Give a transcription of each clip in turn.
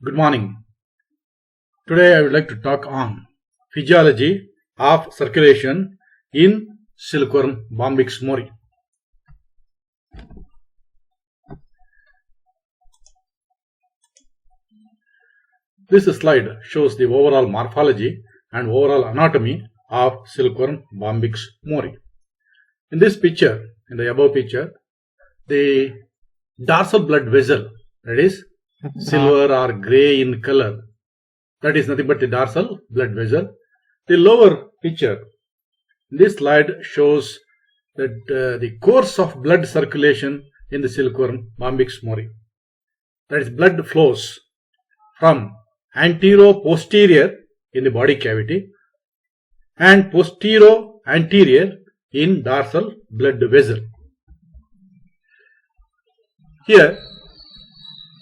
Good morning. Today I would like to talk on physiology of circulation in Silkworm bombyx mori. This slide shows the overall morphology and overall anatomy of Silkworm bombyx mori. In this picture, in the above picture, the dorsal blood vessel, that is silver or grey in color, that is nothing but the dorsal blood vessel. The lower picture in this slide shows that the course of blood circulation in the Silkworm bombyx mori. That is, blood flows from antero-posterior in the body cavity and posterior-anterior in dorsal blood vessel. Here,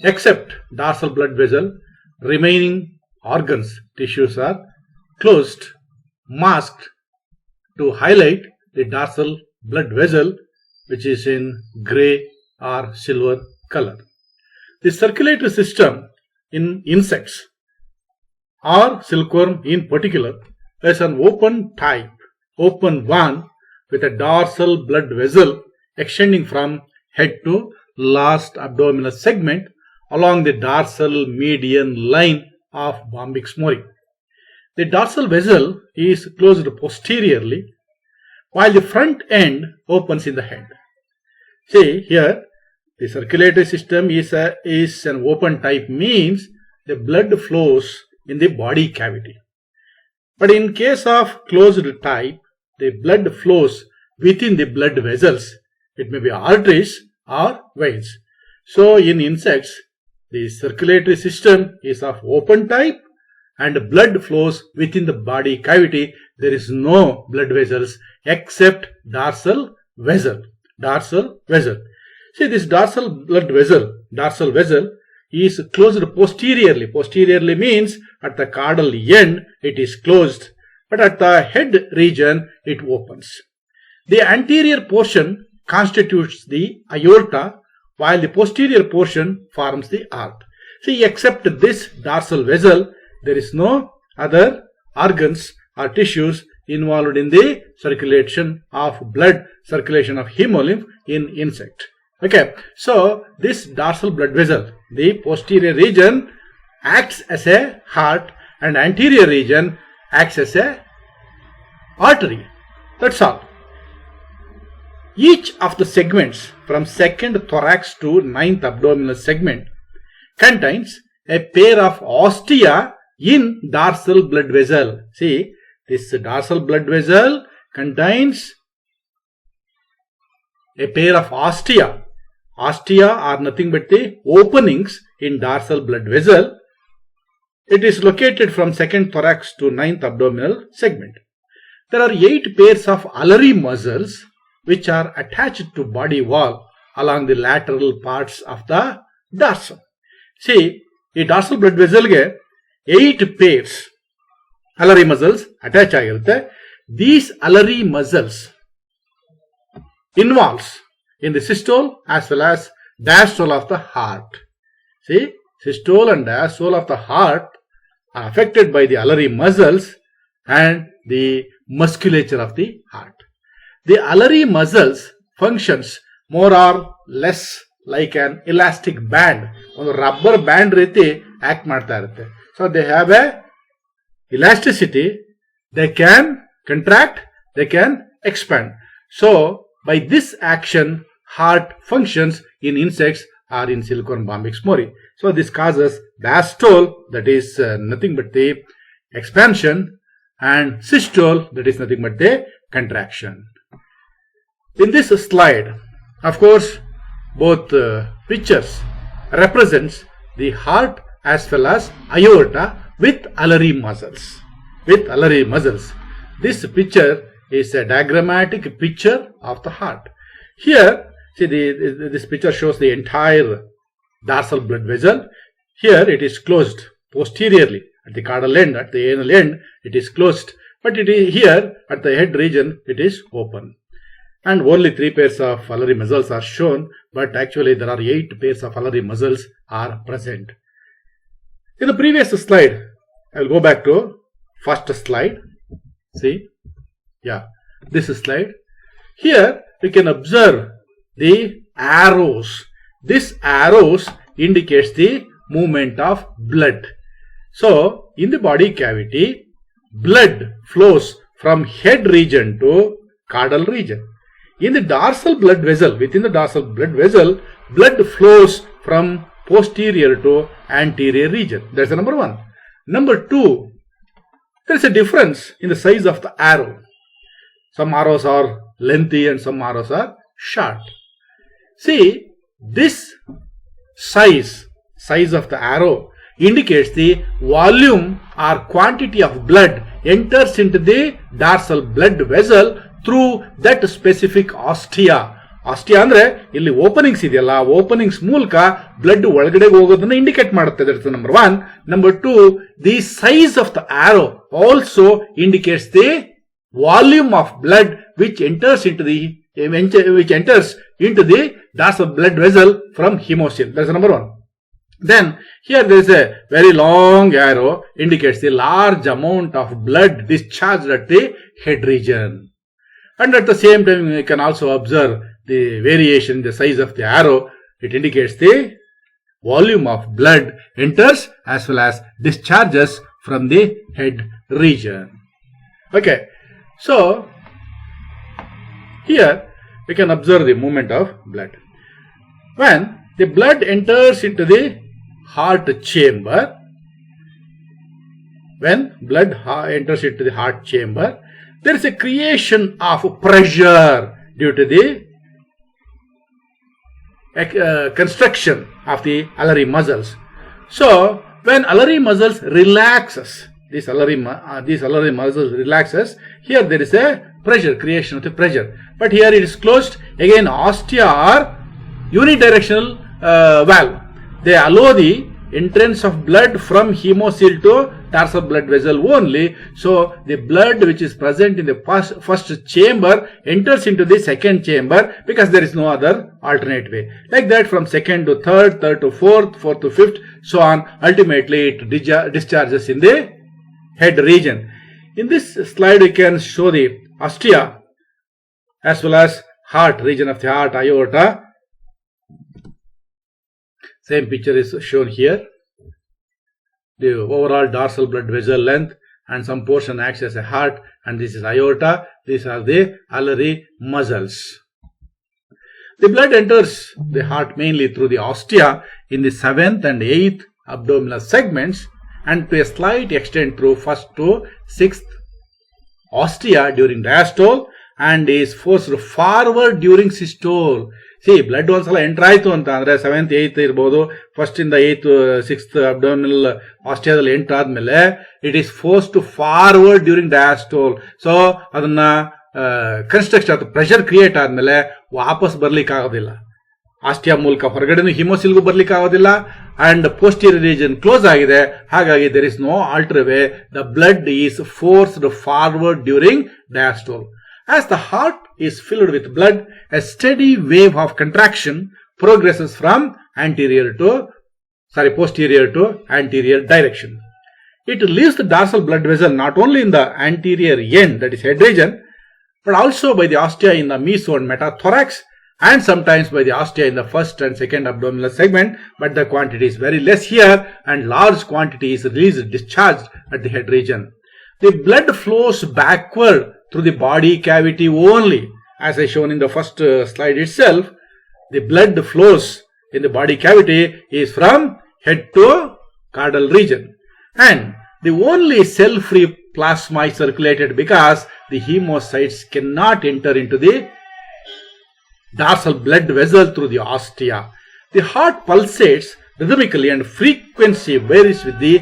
except dorsal blood vessel, remaining organs, tissues are closed, masked to highlight the dorsal blood vessel, which is in grey or silver color. The circulatory system in insects or silkworm in particular is an open type, open one with a dorsal blood vessel extending from head to last abdominal segment along the dorsal median line of bombyx mori. The dorsal vessel is closed posteriorly while the front end opens in the head. See here, the circulatory system is an open type, means the blood flows in the body cavity. But in case of closed type, the blood flows within the blood vessels. It may be arteries or veins. So in insects, the circulatory system is of open type and blood flows within the body cavity. There is no blood vessels except dorsal vessel. See, this dorsal vessel is closed posteriorly. Posteriorly means at the caudal end it is closed, but at the head region it opens. The anterior portion constitutes the aorta, while the posterior portion forms the heart. See, except this dorsal vessel, there is no other organs or tissues involved in the circulation of blood, circulation of hemolymph in insect. Okay, so this dorsal blood vessel, the posterior region acts as a heart and anterior region acts as a artery. That's all. Each of the segments from second thorax to ninth abdominal segment contains a pair of ostia in dorsal blood vessel. See, this dorsal blood vessel contains a pair of ostia. Ostia are nothing but the openings in dorsal blood vessel. It is located from second thorax to ninth abdominal segment. There are 8 pairs of alary muscles which are attached to body wall along the lateral parts of the dorsum. See, the dorsal blood vessel ge 8 pairs alary muscles attach agirutte. These alary muscles involves in the systole as well as diastole of the heart. See, systole and diastole of the heart are affected by the alary muscles and the musculature of the heart. The alary muscles functions more or less like an elastic band. On the rubber band rete act ಮಾಡ್ತಾ ಇರುತ್ತೆ. So they have a elasticity. They can contract, they can expand. So by this action, heart functions in insects or in Silkworm bombyx mori. So this causes diastole, that is nothing but the expansion, and systole, that is nothing but the contraction. In this slide, of course, both pictures represents the heart as well as aorta with alary muscles. This picture is a diagrammatic picture of the heart. Here, see, this picture shows the entire dorsal blood vessel. Here it is closed posteriorly at the caudal end, at the anal end it is closed, but it is here at the head region it is open. And only 3 pairs of alary muscles are shown, but actually there are 8 pairs of alary muscles are present. In the previous slide, I will go back to first slide. See, yeah, this slide. Here we can observe the arrows. This arrows indicates the movement of blood. So, in the body cavity, blood flows from head region to caudal region. In the dorsal blood vessel, within the dorsal blood vessel, blood flows from posterior to anterior region. That's the number one. Number two, there is a difference in the size of the arrow. Some arrows are lengthy and some arrows are short. See, this size of the arrow indicates the volume or quantity of blood enters into the dorsal blood vessel through that specific ostia. Ostia ಅಂದ್ರೆ ಇಲ್ಲಿ openings ಇದೆಯಲ್ಲ, openings ಮೂಲಕ blood ಒಳಗಡೆ ಹೋಗೋದನ್ನ indicate ಮಾಡುತ್ತೆ. That's number one. Number two, the size of the arrow also indicates the volume of blood which enters into the dorsal blood vessel from hemocoel. That's number one. Then here there is a very long arrow indicates the large amount of blood discharged at the head region. And at the same time we can also observe the variation in the size of the arrow. It indicates the volume of blood enters as well as discharges from the head region. Okay, so here we can observe the movement of blood. When the blood enters into the heart chamber, there is a creation of pressure due to the construction of the Allary muscles. So when Allary muscles relaxes, these Allary muscles relaxes, here there is a pressure, creation of the pressure. But here it is closed. Again, ostia are unidirectional valve. They allow the entrance of blood from hemocoel to dorsal blood vessel only. So the blood which is present in the first chamber enters into the second chamber because there is no other alternate way. Like that, from second to third, third to fourth, fourth to fifth, so on. Ultimately it discharges in the head region. In this slide we can show the ostia as well as heart, region of the heart, aorta. Same picture is shown here. The overall dorsal blood vessel length and some portion acts as a heart, and this is aorta. These are the Allary muscles. The blood enters the heart mainly through the ostia in the 7th and 8th abdominal segments, and to a slight extent through 1st to 6th ostia during diastole, and is forced forward during systole. See, blood ಒಂದ್ಸಲ enter ಆಯ್ತು ಅಂತ ಅಂದ್ರೆ 7th 8th ಇರಬಹುದು, first ಇಂದ 8th 6th abdominal ಆಸ್ಟಿಯಾದಲ್ಲಿ enter ಆದ್ಮೇಲೆ it is force to forward during diastole. So ಅದನ್ನ construction ಅಥವಾ ಪ್ರೆಷರ್ ಕ್ರಿಯೇಟ್ ಆದ್ಮೇಲೆ ವಾಪಸ್ ಬರ್ಲಿಕ್ಕೆ ಆಗೋದಿಲ್ಲ. ಆಸ್ಟಿಯಾ ಮೂಲಕ ಹೊರಗಡೆನೂ ಹಿಮೋಸಿಲ್ಗೂ ಬರ್ಲಿಕ್ಕೆ ಆಗೋದಿಲ್ಲ, ಅಂಡ್ ಪೋಸ್ಟೀರಿಯರ್ ರೀಜನ್ ಕ್ಲೋಸ್ ಆಗಿದೆ. ಹಾಗಾಗಿ there is no alter way. The blood is forced forward during diastole. As the heart is filled with blood, a steady wave of contraction progresses from posterior to anterior direction. It leaves the dorsal blood vessel not only in the anterior end, that is head region, but also by the ostia in the meso and metathorax, and sometimes by the ostia in the first and second abdominal segment, but the quantity is very less here, and large quantity is discharged at the head region. The blood flows backward through the body cavity only. As I shown in the first slide itself, the blood flows in the body cavity is from head to caudal region, and the only cell-free plasma is circulated because the hemocytes cannot enter into the dorsal blood vessel through the ostia. The heart pulsates rhythmically and frequency varies with the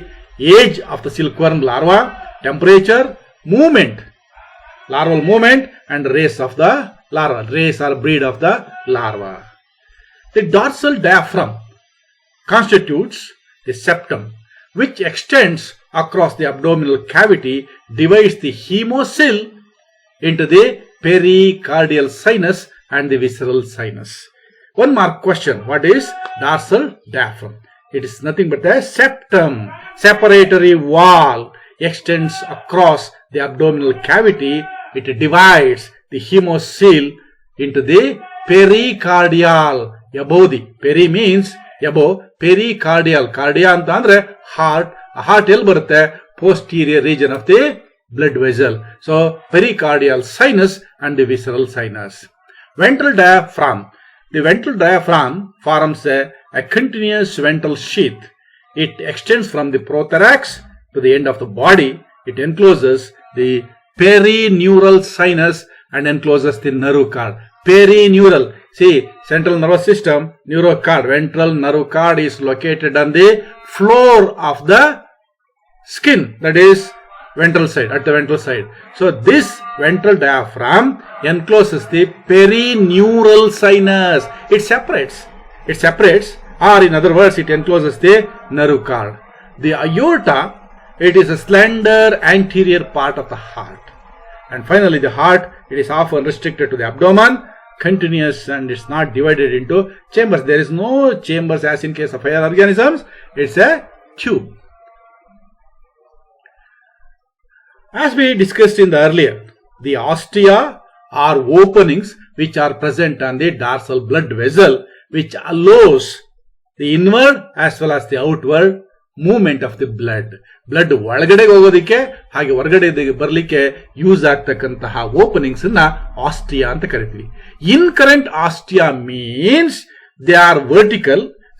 age of the silkworm larva, temperature, movement, larval movement, and race of the larva, race or breed of the larva. The dorsal diaphragm constitutes the septum which extends across the abdominal cavity, divides the hemocoel into the pericardial sinus and the visceral sinus. One more question: what is dorsal diaphragm? It is nothing but the septum. Separatory wall extends across the abdominal cavity. It divides the hemocoel into the pericardial. Above the peri means above, pericardial. Cardia anta andre heart. A heart el barutte posterior region of the blood vessel. So pericardial sinus and the visceral sinus. Ventral diaphragm. The ventral diaphragm forms a continuous ventral sheath. It extends from the prothorax to the end of the body. It encloses the perineural sinus and encloses the nerve cord. Perineural. See, central nervous system, neurocord, ventral nerve cord is located on the floor of the skin, that is ventral side, at the ventral side. So this ventral diaphragm encloses the perineural sinus. It separates, or in other words, it encloses the nerve cord. The aorta, it is a slender anterior part of the heart. And finally the heart, it is often restricted to the abdomen, continuous, and it's not divided into chambers. There is no chambers as in case of higher organisms. It's a tube. As we discussed in the earlier, the ostia are openings which are present on the dorsal blood vessel, which allows the inward as well as the outward movement of the blood. Blood ಒಳಗಡೆ ಹೋಗೋದಕ್ಕೆ ಹಾಗೆ ಹೊರಗಡೆ ಬರಲಿಕ್ಕೆ use ಆಗ್ತಕ್ಕಂತಹ openings ಅನ್ನ ostia ಅಂತ ಕರಿತೀವಿ. Incurrent ostia means they are vertical,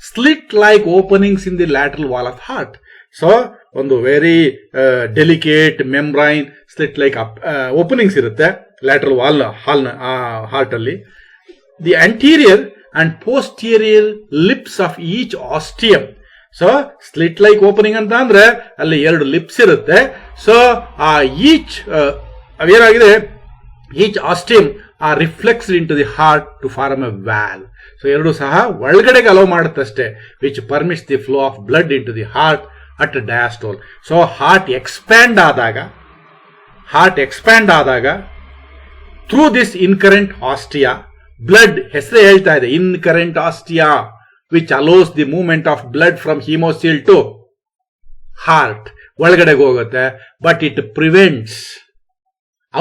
slit-like openings in the lateral wall of heart. So, ಒಂದು very delicate membrane slit like openings ಇರುತ್ತೆ ಲ್ಯಾಟ್ರಲ್ ವಾಲ್ ಹಾರ್ಟ್ ಅಲ್ಲಿ. The anterior and posterior lips of each ostium. So slit like opening ಅಂತ ಅಂದ್ರೆ ಅಲ್ಲಿ ಎರಡು lips ಇರುತ್ತೆ. So ಆ each ಅವೇನಾಗಿದೆ, each ostium are reflexed into the heart to form a valve. So ಎರಡು ಸಹ ಒಳಗಡೆಗೆ ಅಲೋ ಮಾಡುತ್ತಷ್ಟೇ, which permits the flow of blood into the heart at diastole. So heart expand ಆದಾಗ through this incurrent ostia, blood ಹೆಸರೇ ಹೇಳ್ತಾ ಇದೆ incurrent ostia, which allows the movement of blood from hemocoel to heart, ಒಳಗಡೆಗೆ ಹೋಗುತ್ತೆ. But it prevents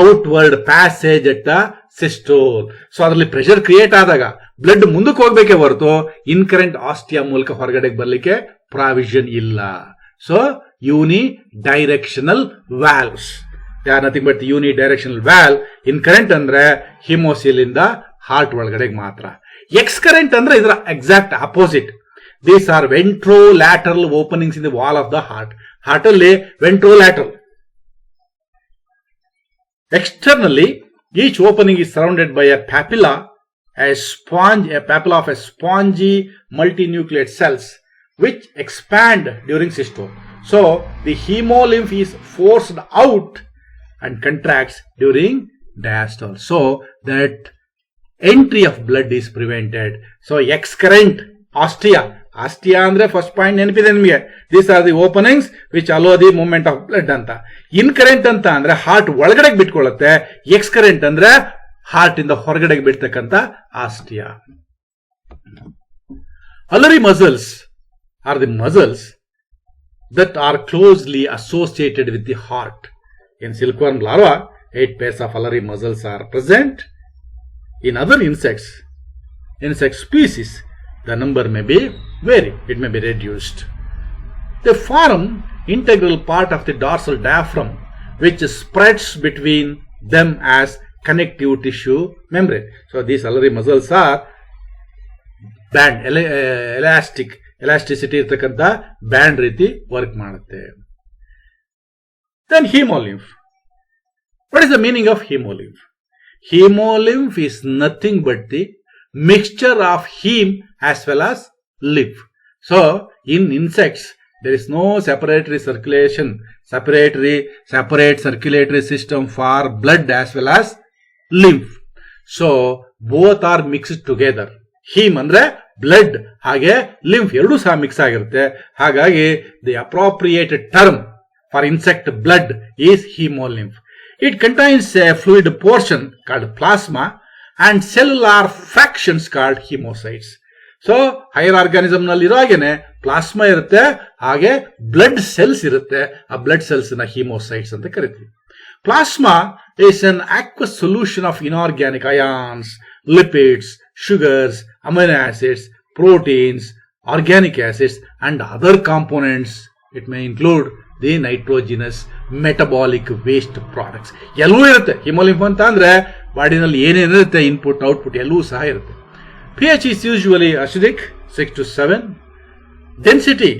outward passage at the systole. So ಅದರಲ್ಲಿ pressure create ಆದಾಗ blood ಮುಂದಕ್ಕೆ ಹೋಗ್ಬೇಕೇ ಹೊರತು ಇನ್ಕರೆಂಟ್ ಆಸ್ಟಿಯಾ ಮೂಲಕ ಹೊರಗಡೆಗೆ ಬರಲಿಕ್ಕೆ ಪ್ರಾವಿಷನ್ ಇಲ್ಲ. So, unidirectional valves. They are nothing but the unidirectional valve. Incurrent andre hemocoel inda heart ಒಳಗಡೆಗೆ ಮಾತ್ರ. Excurrent andre ಇದರ exact opposite. These are ventrolateral openings in the wall of the heart. Heart ಅಲ್ಲಿ ventrolateral. Externally, each opening is surrounded by a papilla, a papilla of a spongy multinucleate cells, which expand during systole. So, the hemolymph is forced out and contracts during diastole. So, that entry of blood is prevented. So, excurrent ostia. Ostia andre first point nenpide nimage. These are the openings which allow the movement of blood anta. Incurrent anta andre heart ಒಳಗಡೆಗೆ ಬಿಟ್ಕೊಳ್ಳುತ್ತೆ. Excurrent andre heart ಇಂದ ಹೊರಗಡೆಗೆ ಬಿಡ್ತಕ್ಕಂತ ostia. Ulnar muscles are the muscles that are closely associated with the heart. In silkworm larva, 8 pairs of ulnar muscles are present. In other insect species, the number may be vary. It may be reduced. They form integral part of the dorsal diaphragm, which spreads between them as connective tissue membrane. So these ulnar muscles are band, elasticity ಇರ್ತಕ್ಕಂಥ band ರೀತಿ work ಮಾಡುತ್ತೆ. Then hemolymph. What is the meaning of hemolymph? Hemolymph is nothing but the mixture of heme as well as lymph. So in insects there is no separate circulatory system for blood as well as lymph. So both are mixed together. Heme ಅಂದ್ರೆ blood ಹಾಗೆ lymph ಎರಡೂ ಸಹ mix ಆಗಿರುತ್ತೆ. ಹಾಗಾಗಿ the appropriate term for insect blood is hemolymph. It contains a fluid portion called plasma and cellular fractions called hemocytes. So higher organism ನಲ್ಲಿ ಇರೋ ಹಾಗೇನೆ plasma ಇರುತ್ತೆ, ಹಾಗೆ ಬ್ಲಡ್ ಸೆಲ್ಸ್ ಇರುತ್ತೆ. ಆ ಬ್ಲಡ್ ಸೆಲ್ಸ್ ನ ಹೀಮೋಸೈಟ್ಸ್ ಅಂತ ಕರಿತೀವಿ. Plasma is an aqueous solution of inorganic ions, lipids, sugars, amino acids, proteins, organic acids and other components. It may include the nitrogenous metabolic waste products. ಎಲ್ಲವೂ ಇರುತ್ತೆ. ಹಿಮೋಲಿಂಫ್ ಅಂತ ಅಂದ್ರೆ ಬಾಡಿನಲ್ಲಿ ಏನೇನಿರುತ್ತೆ ಇನ್ಪುಟ್ ಔಟ್ಪುಟ್ ಎಲ್ಲವೂ ಸಹ ಇರುತ್ತೆ. pH is usually acidic 6 to 7. Density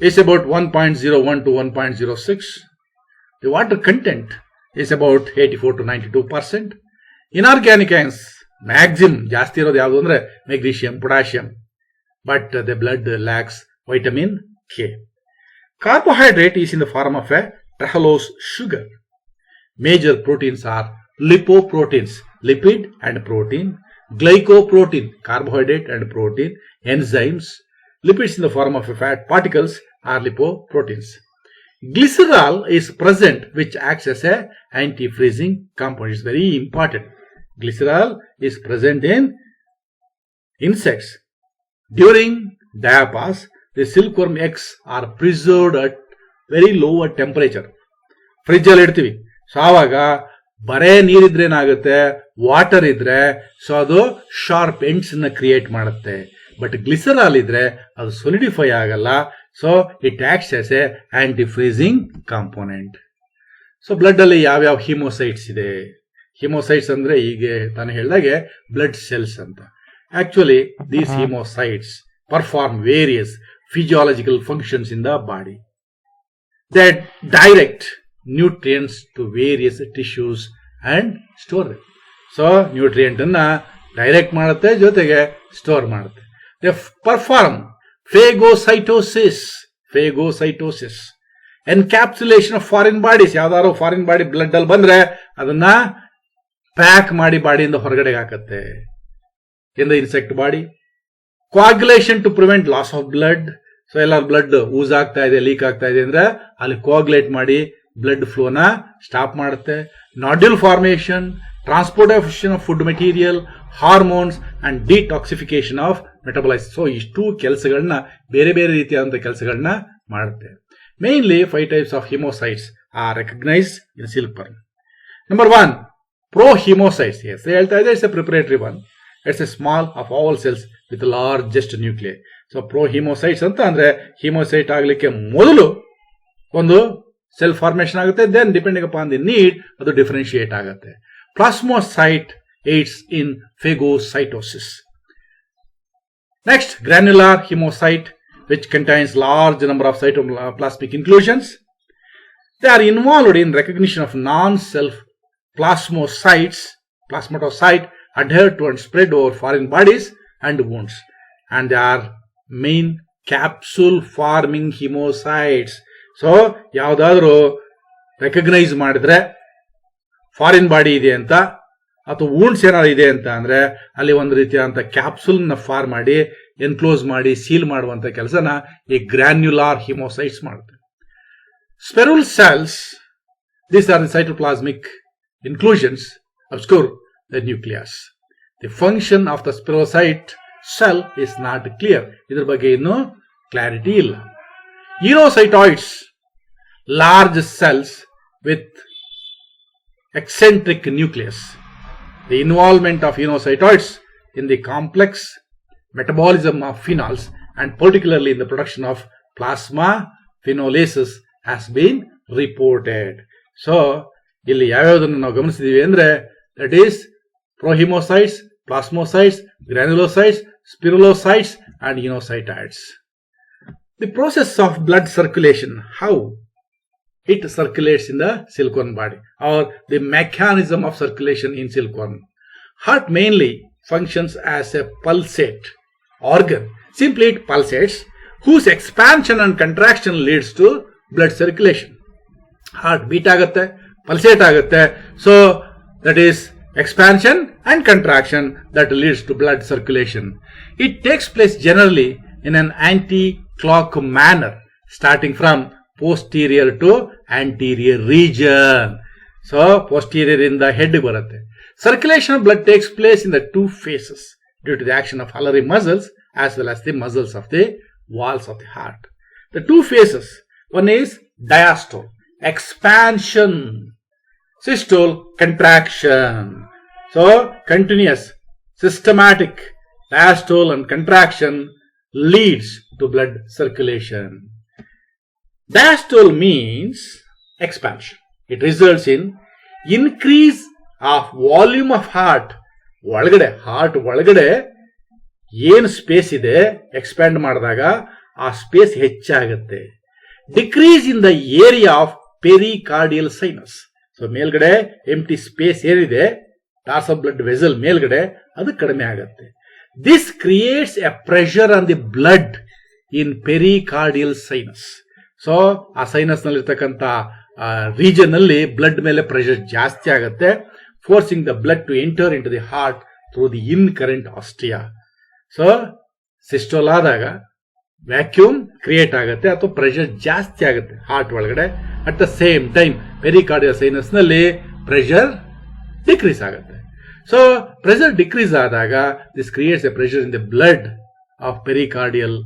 is about 1.01 to 1.06. The water content is about 84 to 92%. Inorganic ions maximum ಜಾಸ್ತಿ ಇರೋದು ಯಾವುದು ಅಂದ್ರೆ magnesium, potassium, but the blood lacks vitamin K. Carbohydrate is in the form of a trehalose sugar. Major proteins are lipoproteins, lipid and protein, glycoprotein, carbohydrate and protein, enzymes. Lipids in the form of fat particles are lipoproteins. Glycerol is present, which acts as a anti-freezing compound. It's very important. Glycerol is present in insects. During diapause, the silkworm eggs are preserved at very lower temperature. Fridge ಅಲ್ಲಿ ಇಡ್ತೀವಿ. So ಆವಾಗ ಬರೇ ನೀರಿದ್ರೆ ಏನಾಗುತ್ತೆ, water ಇದ್ರೆ so ಅದು sharp ends ನ create ಮಾಡುತ್ತೆ. But glycerol ಇದ್ರೆ ಅದು ಸೊಲಿಡಿಫೈ ಆಗಲ್ಲ. So it acts as a anti freezing component. So blood ಅಲ್ಲಿ ಯಾವ್ಯಾವ ಹಿಮೋಸೈಟ್ಸ್ ಇದೆ? ಹಿಮೋಸೈಟ್ಸ್ ಅಂದ್ರೆ ಹೀಗೆ ತಾನು ಹೇಳಿದಾಗೆ ಬ್ಲಡ್ ಸೆಲ್ಸ್ ಅಂತ. Actually these haemocytes perform various physiological functions in the body that direct nutrients to various tissues and store them. So nutrient ಅನ್ನ direct ಮಾಡುತ್ತೆ, ಜೊತೆಗೆ ಸ್ಟೋರ್ ಮಾಡುತ್ತೆ. They perform phagocytosis, encapsulation of foreign bodies. ಯಾವ್ದಾದ್ರು foreign body blood ಅಲ್ಲಿ ಬಂದ್ರೆ ಅದನ್ನ pack ಮಾಡಿ ಬಾಡಿಯಿಂದ ಹೊರಗಡೆ ಹಾಕತ್ತೆ. in the insect body. Coagulation to prevent loss of blood. So ಎಲ್ಲ ಬ್ಲಡ್ ಯೂಸ್ ಆಗ್ತಾ ಇದೆ, ಲೀಕ್ ಆಗ್ತಾ ಇದೆ ಅಂದ್ರೆ ಅಲ್ಲಿ ಕೋಆಗುಲೇಟ್ ಮಾಡಿ ಬ್ಲಡ್ ಫ್ಲೋನ ಸ್ಟಾಪ್ ಮಾಡುತ್ತೆ. Nodule formation, transportation of food material, hormones and detoxification of metabolise. So ಇಷ್ಟು ಕೆಲಸಗಳನ್ನ ಬೇರೆ ಬೇರೆ ರೀತಿಯಾದಂತಹ ಕೆಲಸಗಳನ್ನ ಮಾಡುತ್ತೆ. Mainly 5 types of hemocytes are recognized in silkworm. Number 1, prohemocytes. Yes, ಹೇಳ್ತಾ ಇದೆ, it's a preparatory one. It's a small of all cells with largest nuclei. So prohaemocytes ಅಂತ ಅಂದ್ರೆ ಹಿಮೋಸೈಟ್ ಆಗ್ಲಿಕ್ಕೆ ಮೊದಲು ಒಂದು ಸೆಲ್ ಫಾರ್ಮೇಶನ್ ಆಗುತ್ತೆ, then depending upon the need ಅದು differentiate ಆಗುತ್ತೆ. Plasmocyte aids in phagocytosis. Next, granular hemocyte, which contains large number of cytoplasmic inclusions. They are involved in recognition of non-self plasmatocyte adhere to and spread over foreign bodies and wounds. And they are main capsule forming hemocytes. So ಯಾವ್ದಾದ್ರು recognise ಮಾಡಿದ್ರೆ foreign body ಇದೆ ಅಂತ ಅಥವಾ wounds ಏನಾದ್ರು ಇದೆ ಅಂತ ಅಂದ್ರೆ ಅಲ್ಲಿ ಒಂದು ರೀತಿಯಾದಂತ ಕ್ಯಾಪ್ಸುಲ್ ನ ಫಾರ್ಮ್ ಮಾಡಿ ಎನ್ಕ್ಲೋಸ್ ಮಾಡಿ ಸೀಲ್ ಮಾಡುವಂತ ಕೆಲಸನ ಈ ಗ್ರಾನ್ಯುಲಾರ್ ಹಿಮೋಸೈಟ್ಸ್ ಮಾಡುತ್ತೆ. Spherule cells, these are the cytoplasmic inclusions obscure the nucleus. The function of the spirocyte cell is not clear. ಇದರ ಬಗ್ಗೆ ಇನ್ನೂ ಕ್ಲಾರಿಟಿ ಇಲ್ಲ. Enocytoids, large cells with eccentric nucleus. The involvement of enocytoids in the complex metabolism of phenols and particularly in the production of plasma phenolases has been reported. So ಇಲ್ಲಿ ಯಾವ್ಯಾವುದನ್ನು ನಾವು ಗಮನಿಸಿದೀವಿ ಅಂದ್ರೆ that is prohemocytes, plasmocytes, granulocytes, spirulocytes and enocytoids. The process of blood circulation, how it circulates in the silkworm body, or the mechanism of circulation in silkworm. Heart mainly functions as a pulsate organ. Simply it pulsates, whose expansion and contraction leads to blood circulation. Heart beat ಆಗುತ್ತೆ, pulsate ಆಗುತ್ತೆ, so that is expansion and contraction that leads to blood circulation. It takes place generally in an anti-clock manner, starting from posterior to anterior region. So posterior in the head ಬರುತ್ತೆ. Circulation of blood takes place in the two phases due to the action of hilary muscles as well as the muscles of the walls of the heart. The two phases, one is diastole, expansion, systole, contraction. So continuous, systematic diastole and contraction leads to blood circulation. Diastole means expansion. It results in increase of volume of heart. ಒಳಗಡೆ heart ಒಳಗಡೆ ಏನು space ಇದೆ expand ಮಾಡಿದಾಗ ಆ space ಹೆಚ್ಚಾಗುತ್ತೆ. Decrease in the area of pericardial sinus. So ಮೇಲ್ಗಡೆ empty space ಏನಿದೆ dorsal blood vessel ಮೇಲ್ಗಡೆ ಅದು ಕಡಿಮೆ ಆಗುತ್ತೆ. This creates a pressure on the blood in pericardial sinus. So ಆ ಸೈನಸ್ ನಲ್ಲಿರ್ತಕ್ಕಂಥ ರೀಜನ್ ಅಲ್ಲಿ ಬ್ಲಡ್ ಮೇಲೆ ಪ್ರೆಷರ್ ಜಾಸ್ತಿ ಆಗುತ್ತೆ, forcing the blood to enter into the heart through the incurrent ostia. So systole ಆದಾಗ ವ್ಯಾಕ್ಯೂಮ್ ಕ್ರಿಯೇಟ್ ಆಗುತ್ತೆ ಅಥವಾ pressure ಜಾಸ್ತಿ ಆಗುತ್ತೆ ಹಾರ್ಟ್ ಒಳಗಡೆ. At the same time pericardial sinus ನಲ್ಲಿ ಪ್ರೆಷರ್ ಡಿಕ್ರೀಸ್ ಆಗುತ್ತೆ. ಸೊ ಪ್ರೆಷರ್ ಡಿಕ್ರೀಸ್ ಆದಾಗ this creates a pressure in the blood of pericardial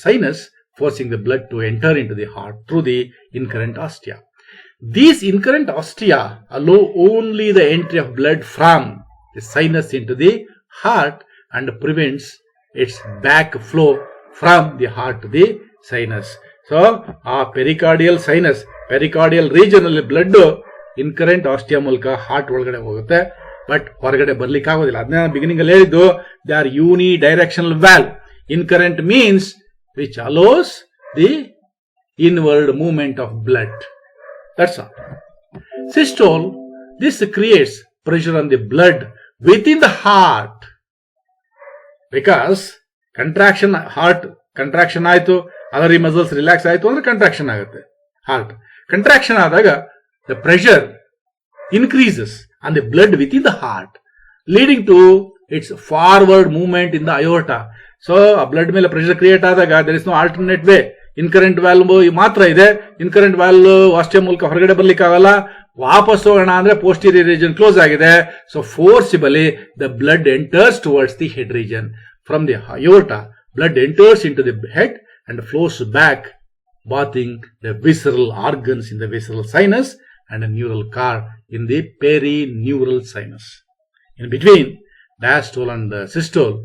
sinus, forcing the blood to enter into the heart through the incurrent ostia. These incurrent ostia allow only the entry of blood from the sinus into the heart and prevents its back flow from the heart to the sinus. So, pericardial sinus, pericardial region ಅಲ್ಲಿ blood incurrent ostia ಮೂಲಕ heart ಒಳಗಡೆ ಹೋಗುತ್ತೆ, but ಹೊರಗಡೆ ಬರ್ಲಿಕ್ಕೆ ಆಗೋದಿಲ್ಲ. ಅದನ್ನ beginning ಅಲ್ಲಿ ಹೇಳಿದ್ದು, they are unidirectional valve. Incurrent means which allows the inward movement of blood. That's all. Systole, this creates pressure on the blood within the heart. Because contraction, heart contraction ಆಯಿತು, other muscles relax ಆಯಿತು ಅಂದ್ರೆ contraction ಆಗುತ್ತೆ. Heart contraction ಆದಾಗ the pressure increases on the blood within the heart, leading to its forward movement in the aorta. So ಆ blood ಮೇಲೆ pressure create ಆದಾಗ there is no alternate way. Incurrent valve ಮಾತ್ರ ಇದೆ. ಇನ್ಕರೆಂಟ್ valve ostia ಮೂಲಕ ಹೊರಗಡೆ ಬರ್ಲಿಕ್ಕೆ ಆಗಲ್ಲ. ವಾಪಸ್ ಹೋಗೋಣ ಅಂದ್ರೆ ಪೋಸ್ಟೀರಿಯರ್ ರೀಜನ್ ಕ್ಲೋಸ್ ಆಗಿದೆ. So forcibly the blood enters towards the head region. From the aorta blood enters into the head and flows back, bathing the visceral organs in the visceral sinus and a neural cord in the perineural sinus. In between diastole and systole,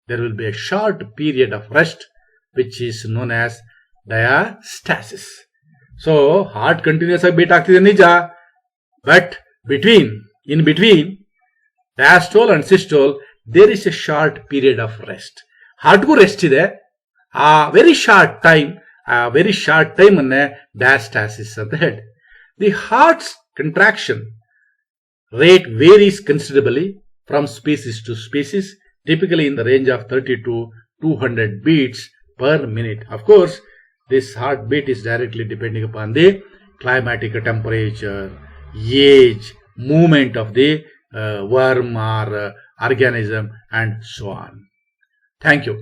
there will be a short period of rest which is known as diastasis. So heart continuous ಆಗಿ beet ಆಗ್ತಿದೆ ನಿಜ, but in between diastole and systole there is a short period of rest. ಹಾರ್ಟ್ಗೂ rest ಇದೆ. ಆ very short time ಅನ್ನೇ diastasis ಅಂತ ಹೇಳಿ. The heart's contraction rate varies considerably from species to species, typically in the range of 30 to 200 beats per minute. Of course, this heartbeat is directly depending upon the climatic temperature, age, movement of the worm or organism, and so on. Thank you.